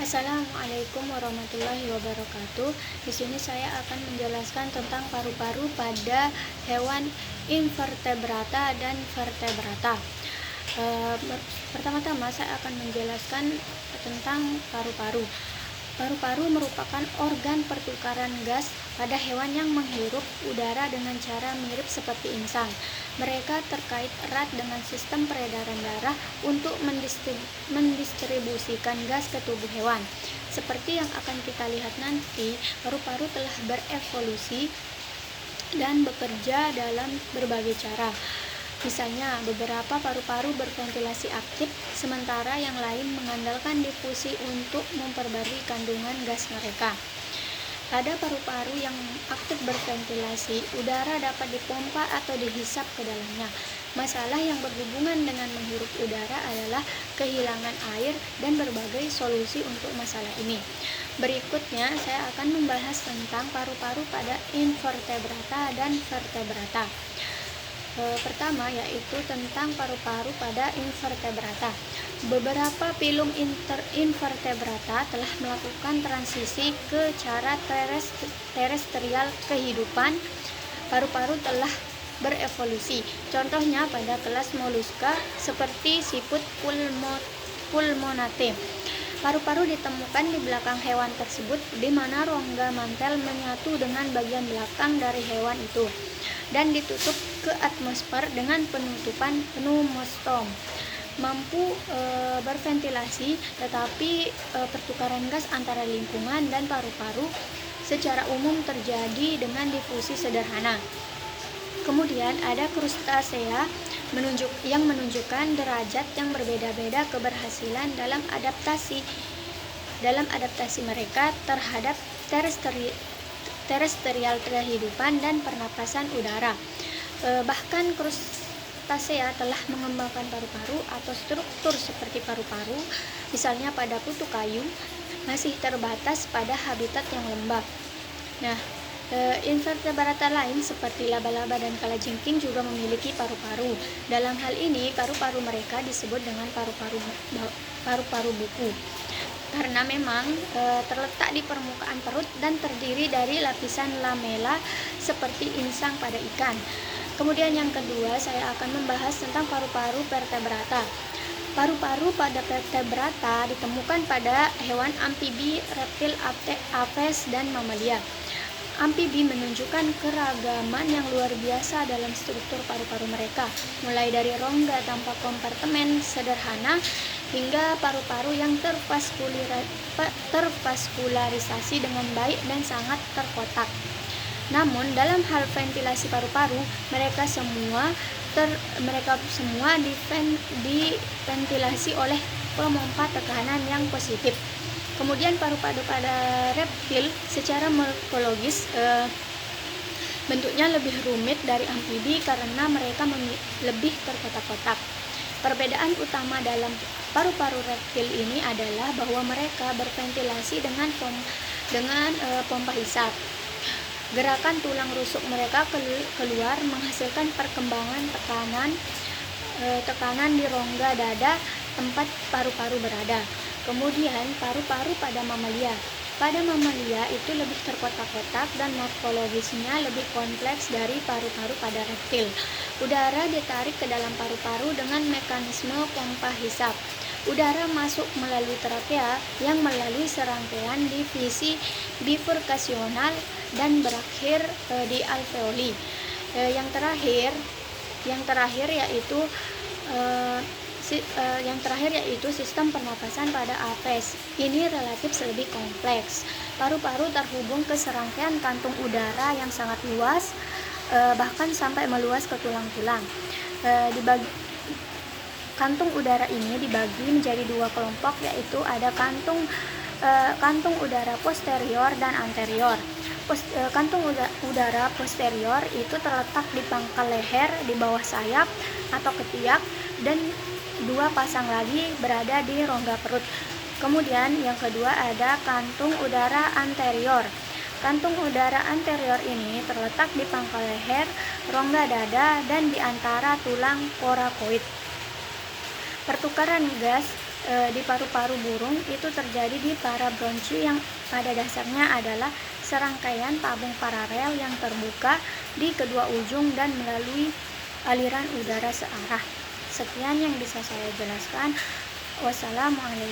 Assalamualaikum warahmatullahi wabarakatuh. Di sini saya akan menjelaskan tentang paru-paru pada hewan invertebrata dan vertebrata. Pertama-tama saya akan menjelaskan tentang paru-paru. Paru-paru merupakan organ pertukaran gas pada hewan yang menghirup udara dengan cara mirip seperti insang. Mereka terkait erat dengan sistem peredaran darah untuk mendistribusikan gas ke tubuh hewan. Seperti yang akan kita lihat nanti, paru-paru telah berevolusi dan bekerja dalam berbagai cara. Misalnya, beberapa paru-paru berventilasi aktif, sementara yang lain mengandalkan difusi untuk memperbarui kandungan gas mereka. Pada paru-paru yang aktif berventilasi, udara dapat dipompa atau dihisap ke dalamnya. Masalah yang berhubungan dengan menghirup udara adalah kehilangan air dan berbagai solusi untuk masalah ini. Berikutnya, saya akan membahas tentang paru-paru pada invertebrata dan vertebrata. Pertama yaitu tentang paru-paru pada invertebrata. Beberapa filum invertebrata telah melakukan transisi ke cara terestrial kehidupan. Paru-paru telah berevolusi. Contohnya pada kelas moluska seperti siput pulmonate. Paru-paru ditemukan di belakang hewan tersebut, di mana rongga mantel menyatu dengan bagian belakang dari hewan itu dan ditutup ke atmosfer dengan penutupan pneumostom. Mampu berventilasi, tetapi pertukaran gas antara lingkungan dan paru-paru secara umum terjadi dengan difusi sederhana. Kemudian ada krustasea yang menunjukkan derajat yang berbeda-beda keberhasilan dalam adaptasi mereka terhadap terestrial kehidupan dan pernapasan udara. Bahkan krustasea telah mengembangkan paru-paru atau struktur seperti paru-paru, misalnya pada kutu kayu, masih terbatas pada habitat yang lembab. Nah, invertebrata lain seperti laba-laba dan kalajengking juga memiliki paru-paru. Dalam hal ini, paru-paru mereka disebut dengan paru-paru buku, karena memang terletak di permukaan perut dan terdiri dari lapisan lamela seperti insang pada ikan. Kemudian yang kedua, saya akan membahas tentang paru-paru vertebrata. Paru-paru pada vertebrata ditemukan pada hewan amfibi, reptil, aves, dan mamalia. Amfibi menunjukkan keragaman yang luar biasa dalam struktur paru-paru mereka, mulai dari rongga tanpa kompartemen sederhana hingga paru-paru yang tervaskularisasi dengan baik dan sangat terkotak. Namun, dalam hal ventilasi paru-paru, mereka semua diventilasi oleh pemompa tekanan yang positif. Kemudian paru-paru pada reptil secara morfologis bentuknya lebih rumit dari amfibi karena mereka lebih terkotak-kotak. Perbedaan utama dalam paru-paru reptil ini adalah bahwa mereka berventilasi dengan pompa hisap. Gerakan tulang rusuk mereka keluar menghasilkan perkembangan tekanan di rongga dada tempat paru-paru berada. Kemudian paru-paru pada mamalia. Pada mamalia itu lebih terkotak-kotak dan morfologisnya lebih kompleks dari paru-paru pada reptil. Udara ditarik ke dalam paru-paru dengan mekanisme pompa hisap. Udara masuk melalui trachea yang melalui serangkaian divisi bifurkasional dan berakhir di alveoli. Yang terakhir yaitu sistem pernapasan pada aves. Ini relatif lebih kompleks. Paru-paru terhubung ke serangkaian kantung udara yang sangat luas, bahkan sampai meluas ke tulang-tulang. Kantung udara ini dibagi menjadi dua kelompok, yaitu ada kantung udara posterior dan anterior. Kantung udara posterior itu terletak di pangkal leher di bawah sayap atau ketiak, dan dua pasang lagi berada di rongga perut. Kemudian yang kedua ada kantung udara anterior. Kantung udara anterior ini terletak di pangkal leher, rongga dada, dan di antara tulang korakoid. Pertukaran gas di paru-paru burung itu terjadi di parabronchi yang pada dasarnya adalah serangkaian tabung paralel yang terbuka di kedua ujung dan melalui aliran udara searah. Sekian yang bisa saya jelaskan. Wassalamualaikum.